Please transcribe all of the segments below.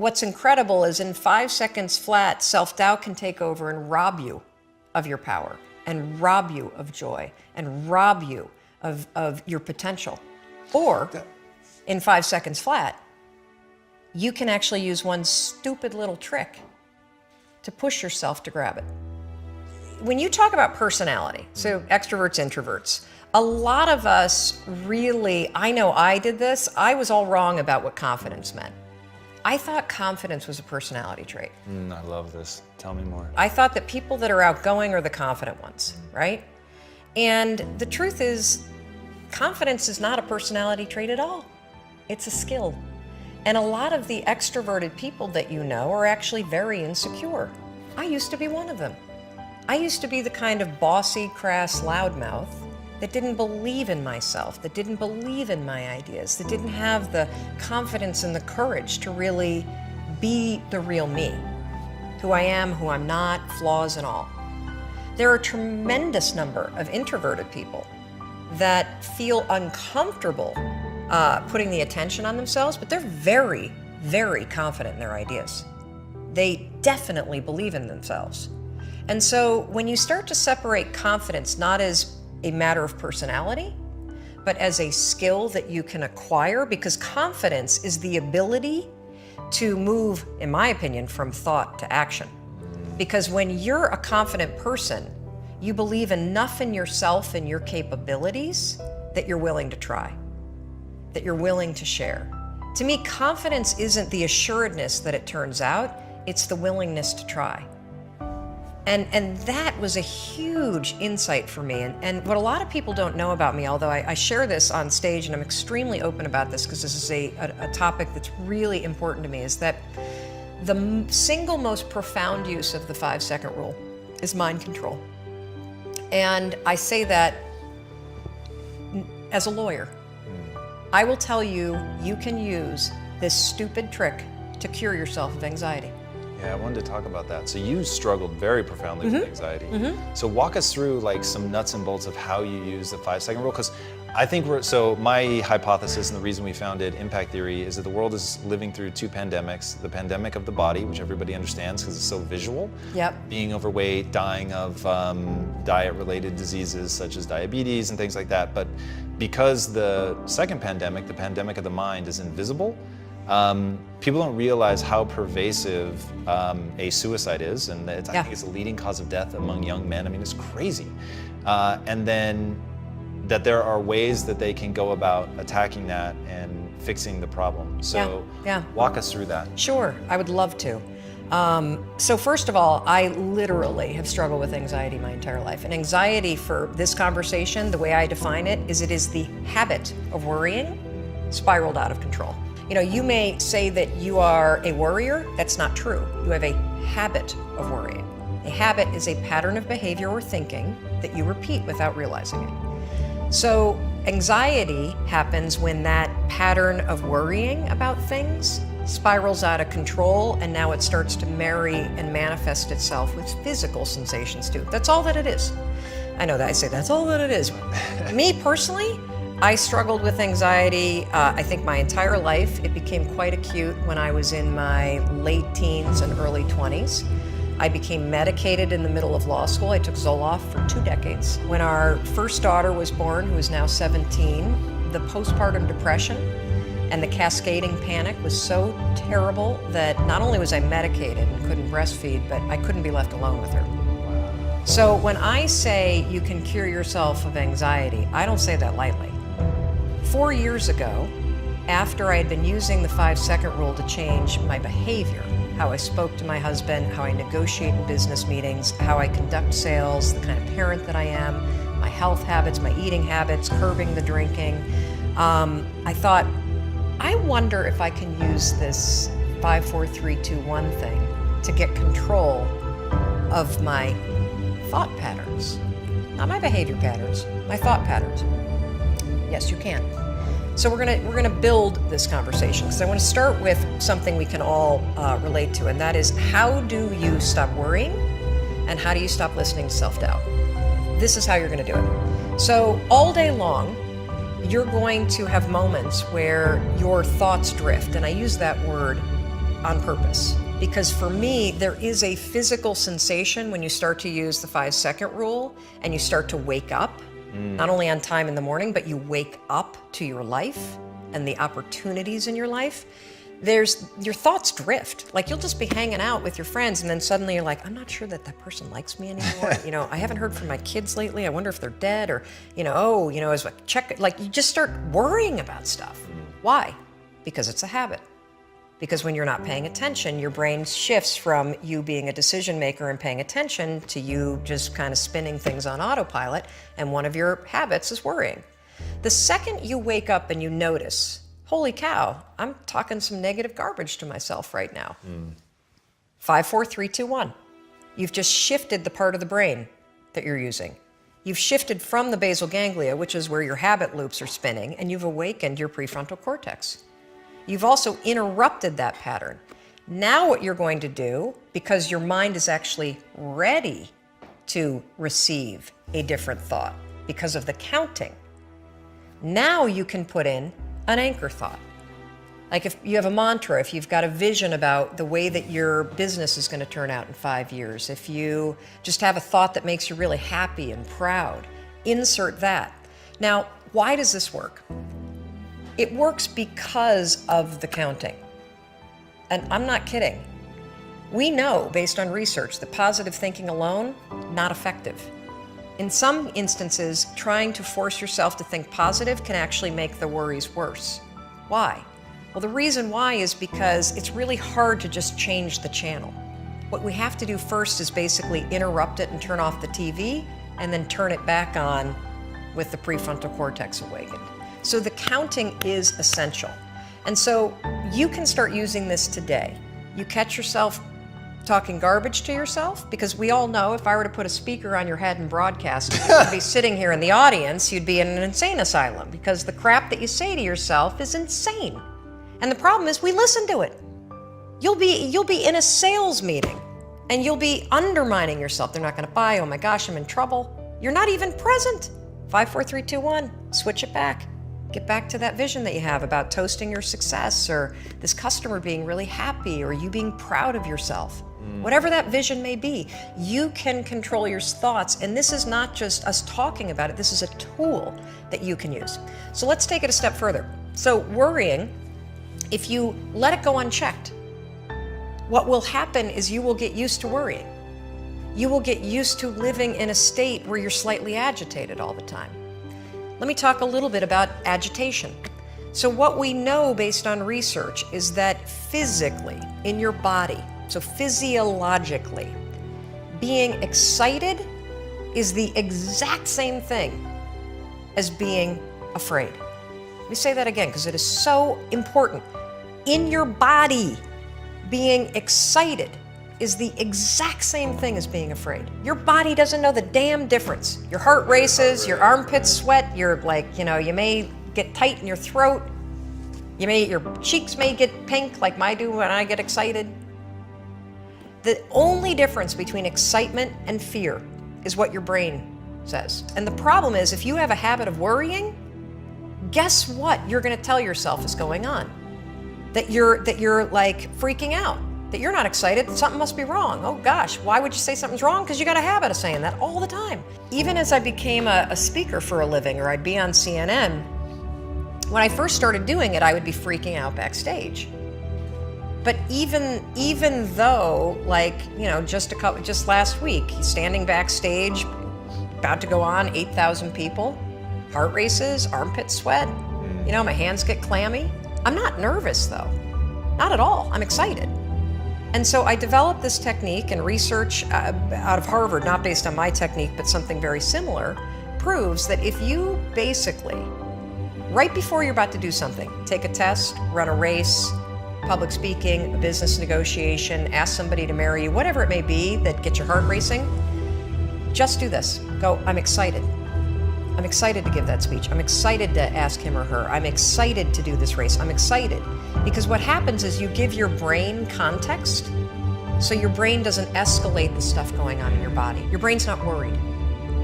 what's incredible is in 5 seconds flat, self-doubt can take over and rob you of your power, and rob you of joy, and rob you of your potential. Or in 5 seconds flat, you can actually use one stupid little trick to push yourself to grab it. When you talk about personality, so extroverts, introverts, a lot of us really, I know I did this, I was all wrong about what confidence meant. I thought confidence was a personality trait. I love this. Tell me more. I thought that people that are outgoing are the confident ones, right? And the truth is, confidence is not a personality trait at all. It's a skill. And a lot of the extroverted people that you know are actually very insecure. I used to be one of them. I used to be the kind of bossy, crass loudmouth that didn't believe in myself, that didn't believe in my ideas, that didn't have the confidence and the courage to really be the real me, who I am, who I'm not, flaws and all. There are a tremendous number of introverted people that feel uncomfortable putting the attention on themselves, but they're very, very confident in their ideas. They definitely believe in themselves. And so when you start to separate confidence not as a matter of personality, but as a skill that you can acquire, because confidence is the ability to move, in my opinion, from thought to action. Because when you're a confident person, you believe enough in yourself and your capabilities that you're willing to try, that you're willing to share. To me, confidence isn't the assuredness that it turns out, it's the willingness to try. And that was a huge insight for me. And what a lot of people don't know about me, although I share this on stage and I'm extremely open about this because this is a topic that's really important to me, is that the single most profound use of the 5-second rule is mind control. And I say that as a lawyer. I will tell you, you can use this stupid trick to cure yourself of anxiety. Yeah, I wanted to talk about that. So you struggled very profoundly with anxiety. So walk us through like some nuts and bolts of how you use the 5-second rule, because I think so my hypothesis and the reason we founded Impact Theory is that the world is living through 2 pandemics. The pandemic of the body, which everybody understands because it's so visual. Yep. Being overweight, dying of diet-related diseases such as diabetes and things like that. But because the second pandemic, the pandemic of the mind, is invisible, people don't realize how pervasive a suicide is, and I think it's the leading cause of death among young men. I mean, it's crazy. And then that there are ways that they can go about attacking that and fixing the problem. So walk us through that. Sure, I would love to. So first of all, I literally have struggled with anxiety my entire life. And anxiety, for this conversation, the way I define it is the habit of worrying spiraled out of control. You know, you may say that you are a worrier. That's not true. You have a habit of worrying. A habit is a pattern of behavior or thinking that you repeat without realizing it. So anxiety happens when that pattern of worrying about things spirals out of control, and now it starts to marry and manifest itself with physical sensations too. That's all that it is. I know that I say that's all that it is. Me personally, I struggled with anxiety, I think my entire life. It became quite acute when I was in my late teens and early 20s. I became medicated in the middle of law school. I took Zoloft for 2 decades. When our first daughter was born, who is now 17, the postpartum depression and the cascading panic was so terrible that not only was I medicated and couldn't breastfeed, but I couldn't be left alone with her. So when I say you can cure yourself of anxiety, I don't say that lightly. 4 years ago, after I had been using the 5-second rule to change my behavior, how I spoke to my husband, how I negotiate in business meetings, how I conduct sales, the kind of parent that I am, my health habits, my eating habits, curbing the drinking, I thought, I wonder if I can use this 5, 4, 3, 2, 1 thing to get control of my thought patterns. Not my behavior patterns, my thought patterns. Yes, you can. So we're gonna build this conversation, because I want to start with something we can all relate to, and that is, how do you stop worrying and how do you stop listening to self-doubt? This is how you're gonna do it. So all day long, you're going to have moments where your thoughts drift, and I use that word on purpose. Because for me, there is a physical sensation when you start to use the 5-second rule and you start to wake up, not only on time in the morning, but you wake up to your life and the opportunities in your life. Your thoughts drift. Like, you'll just be hanging out with your friends and then suddenly you're like, I'm not sure that person likes me anymore. I haven't heard from my kids lately. I wonder if they're dead, or, as a check, like, you just start worrying about stuff. Why? Because it's a habit. Because when you're not paying attention, your brain shifts from you being a decision maker and paying attention to you just kind of spinning things on autopilot, and one of your habits is worrying. The second you wake up and you notice, holy cow, I'm talking some negative garbage to myself right now. 5, 4, 3, 2, 1. You've just shifted the part of the brain that you're using. You've shifted from the basal ganglia, which is where your habit loops are spinning, and you've awakened your prefrontal cortex. You've also interrupted that pattern. Now what you're going to do, because your mind is actually ready to receive a different thought because of the counting, now you can put in an anchor thought. Like, if you have a mantra, if you've got a vision about the way that your business is going to turn out in 5 years, if you just have a thought that makes you really happy and proud, insert that. Now, why does this work? It works because of the counting. And I'm not kidding. We know, based on research, that positive thinking alone, not effective. In some instances, trying to force yourself to think positive can actually make the worries worse. Why? Well, the reason why is because it's really hard to just change the channel. What we have to do first is basically interrupt it and turn off the TV, and then turn it back on with the prefrontal cortex awakened. So the counting is essential. And so you can start using this today. You catch yourself talking garbage to yourself, because we all know if I were to put a speaker on your head and broadcast, you'd be sitting here in the audience, you'd be in an insane asylum, because the crap that you say to yourself is insane. And the problem is we listen to it. You'll be in a sales meeting and you'll be undermining yourself. They're not going to buy. Oh my gosh, I'm in trouble. You're not even present. 5, 4, 3, 2, 1. Switch it back. Get back to that vision that you have about toasting your success, or this customer being really happy, or you being proud of yourself. Whatever that vision may be, you can control your thoughts. And this is not just us talking about it. This is a tool that you can use. So let's take it a step further. So worrying, if you let it go unchecked, what will happen is you will get used to worrying. You will get used to living in a state where you're slightly agitated all the time. Let me talk a little bit about agitation. So what we know based on research is that physically, in your body, so physiologically, being excited is the exact same thing as being afraid. Let me say that again, because it is so important. In your body, being excited is the exact same thing as being afraid. Your body doesn't know the damn difference. Your heart races, your armpits sweat, you're like, you may get tight in your throat. Your cheeks may get pink like mine do when I get excited. The only difference between excitement and fear is what your brain says. And the problem is, if you have a habit of worrying, guess what you're going to tell yourself is going on? That you're like freaking out, that you're not excited, something must be wrong. Oh gosh, why would you say something's wrong? Because you got a habit of saying that all the time. Even as I became a speaker for a living, or I'd be on CNN, when I first started doing it, I would be freaking out backstage. But even though, just last week, standing backstage, about to go on, 8,000 people, heart races, armpit sweat, my hands get clammy. I'm not nervous though, not at all. I'm excited. And so I developed this technique, and research out of Harvard, not based on my technique, but something very similar, proves that if you basically, right before you're about to do something, take a test, run a race, public speaking, a business negotiation, ask somebody to marry you, whatever it may be that gets your heart racing, just do this. Go, I'm excited. I'm excited to give that speech. I'm excited to ask him or her. I'm excited to do this race. I'm excited. Because what happens is you give your brain context, so your brain doesn't escalate the stuff going on in your body. Your brain's not worried.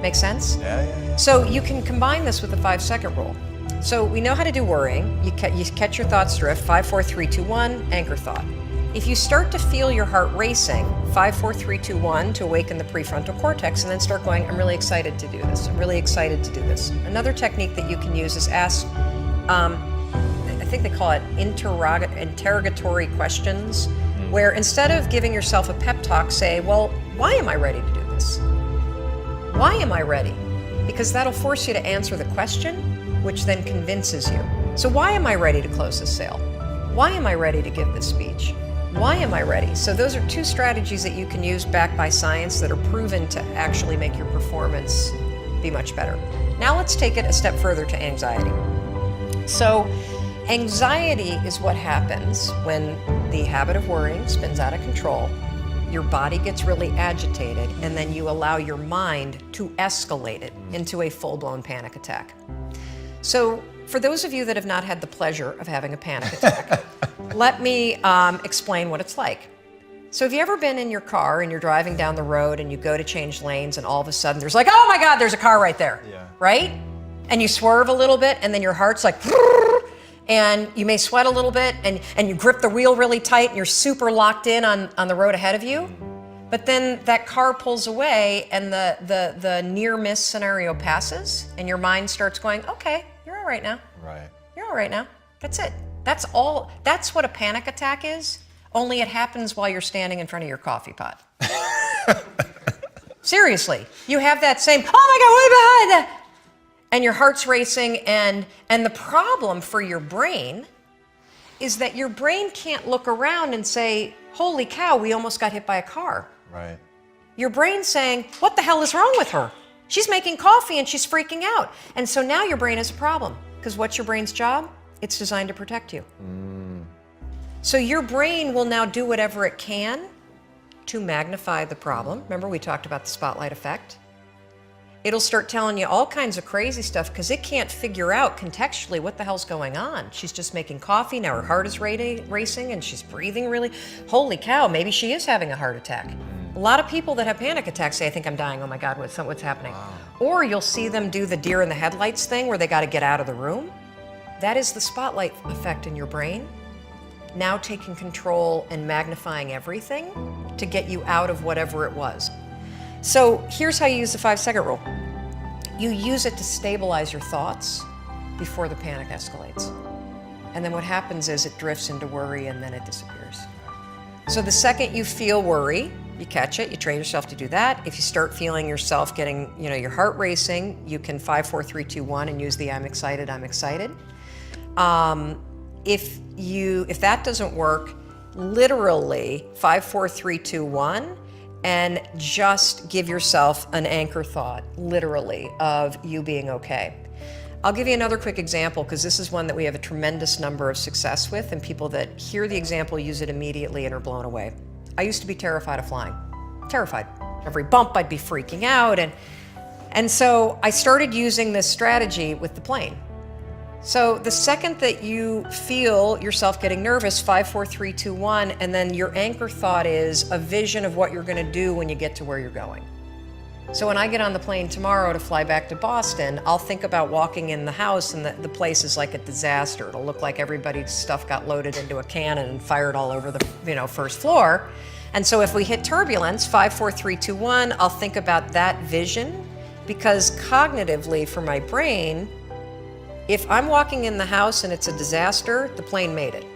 Make sense? Yeah. So you can combine this with the 5-second rule. So we know how to do worrying. You catch your thoughts drift, 5, 4, 3, 2, 1, anchor thought. If you start to feel your heart racing, 5, 4, 3, 2, 1 to awaken the prefrontal cortex, and then start going, I'm really excited to do this. I'm really excited to do this. Another technique that you can use is ask, I think they call it interrogatory questions, where instead of giving yourself a pep talk, say, well, why am I ready to do this? Why am I ready? Because that'll force you to answer the question, which then convinces you. So why am I ready to close this sale? Why am I ready to give this speech? Why am I ready? So those are two strategies that you can use backed by science that are proven to actually make your performance be much better. Now let's take it a step further to anxiety. So anxiety is what happens when the habit of worrying spins out of control, your body gets really agitated, and then you allow your mind to escalate it into a full-blown panic attack. So for those of you that have not had the pleasure of having a panic attack, let me explain what it's like. So have you ever been in your car and you're driving down the road and you go to change lanes and all of a sudden there's like, oh my God, there's a car right there, right? And you swerve a little bit and then your heart's like, and you may sweat a little bit and you grip the wheel really tight and you're super locked in on the road ahead of you. But then that car pulls away and the near miss scenario passes and your mind starts going, okay, you're all right now. Right. You're all right now. That's it. That's all. That's what a panic attack is, only it happens while you're standing in front of your coffee pot. Seriously, you have that same, oh my God, what behind that? And your heart's racing, and the problem for your brain is that your brain can't look around and say, holy cow, we almost got hit by a car. Right. Your brain's saying, what the hell is wrong with her? She's making coffee and she's freaking out. And so now your brain has a problem, because what's your brain's job? It's designed to protect you. So your brain will now do whatever it can to magnify the problem. Remember, we talked about the spotlight effect. It'll start telling you all kinds of crazy stuff because it can't figure out contextually what the hell's going on. She's just making coffee, now her heart is racing and she's breathing really. Holy cow, maybe she is having a heart attack. A lot of people that have panic attacks say, I think I'm dying, oh my God, what's happening? Wow. Or you'll see them do the deer in the headlights thing where they got to get out of the room. That is the spotlight effect in your brain, now taking control and magnifying everything to get you out of whatever it was. So here's how you use the 5-second rule. You use it to stabilize your thoughts before the panic escalates. And then what happens is it drifts into worry and then it disappears. So the second you feel worry, you catch it, you train yourself to do that. If you start feeling yourself getting, your heart racing, you can 5, 4, 3, 2, 1 and use the I'm excited. If that doesn't work, literally 5, 4, 3, 2, 1, and just give yourself an anchor thought, literally, of you being okay. I'll give you another quick example because this is one that we have a tremendous number of success with, and people that hear the example use it immediately and are blown away. I used to be terrified of flying. Terrified. Every bump I'd be freaking out, and so I started using this strategy with the plane. So the second that you feel yourself getting nervous, 5, 4, 3, 2, 1, and then your anchor thought is a vision of what you're going to do when you get to where you're going. So when I get on the plane tomorrow to fly back to Boston, I'll think about walking in the house and the place is like a disaster. It'll look like everybody's stuff got loaded into a cannon and fired all over the first floor. And so if we hit turbulence, 5, 4, 3, 2, 1, I'll think about that vision, because cognitively for my brain, if I'm walking in the house and it's a disaster, the plane made it.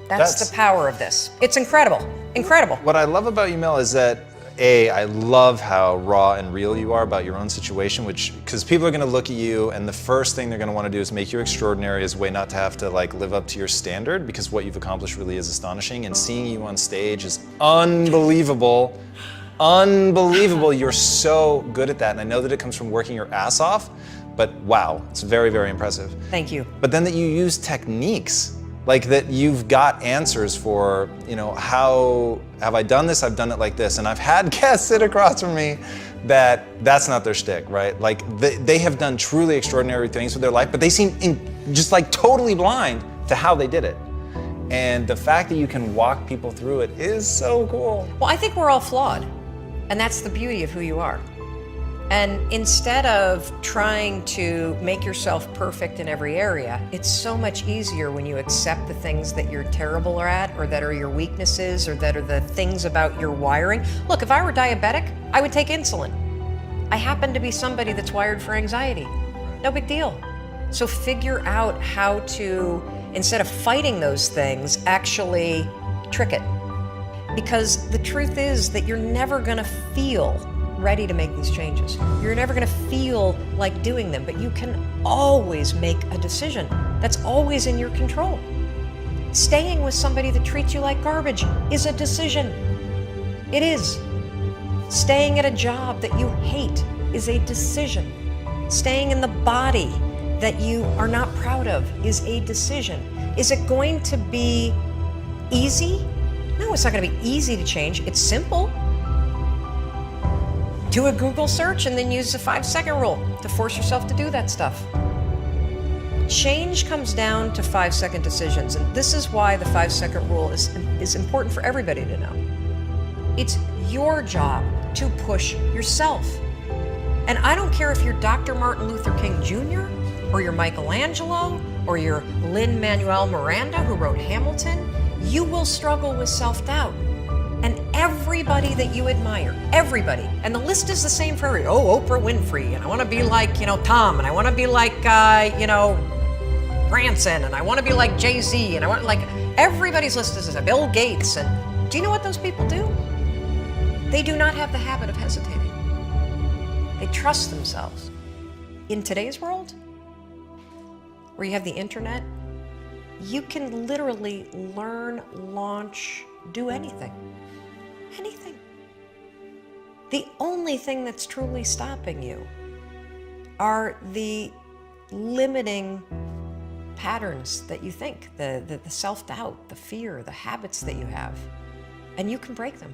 That's the power of this. It's incredible, incredible. What I love about you, Mel, is that I love how raw and real you are about your own situation, because people are going to look at you and the first thing they're going to want to do is make you extraordinary as a way not to have to live up to your standard, because what you've accomplished really is astonishing, and seeing you on stage is unbelievable. Unbelievable. You're so good at that, and I know that it comes from working your ass off, but wow, it's very, very impressive. Thank you. But then that you use techniques, that you've got answers for, how have I done this? I've done it like this. And I've had guests sit across from me that's not their shtick, right? They have done truly extraordinary things with their life, but they seem just totally blind to how they did it. And the fact that you can walk people through it is so cool. Well, I think we're all flawed. And that's the beauty of who you are. And instead of trying to make yourself perfect in every area, it's so much easier when you accept the things that you're terrible at, or that are your weaknesses, or that are the things about your wiring. Look, if I were diabetic, I would take insulin. I happen to be somebody that's wired for anxiety. No big deal. So figure out how to, instead of fighting those things, actually trick it. Because the truth is that you're never gonna feel ready to make these changes. You're never gonna feel like doing them, but you can always make a decision. That's always in your control. Staying with somebody that treats you like garbage is a decision. It is. Staying at a job that you hate is a decision. Staying in the body that you are not proud of is a decision. Is it going to be easy? No, it's not going to be easy to change. It's simple. Do a Google search and then use the 5-second rule to force yourself to do that stuff. Change comes down to 5-second decisions, and this is why the 5-second rule is important for everybody to know. It's your job to push yourself. And I don't care if you're Dr. Martin Luther King Jr., or you're Michelangelo, or you're Lin-Manuel Miranda, who wrote Hamilton, you will struggle with self-doubt. And everybody that you admire, everybody, and the list is the same for everybody. Oh, Oprah Winfrey, and I want to be like, Tom, and I want to be like, Branson, and I want to be like Jay-Z, and I want, everybody's list is the same. Bill Gates, and do you know what those people do? They do not have the habit of hesitating. They trust themselves. In today's world, where you have the internet, you can literally learn, launch, do anything. Anything. The only thing that's truly stopping you are the limiting patterns that you think, the self-doubt, the fear, the habits that you have. And you can break them.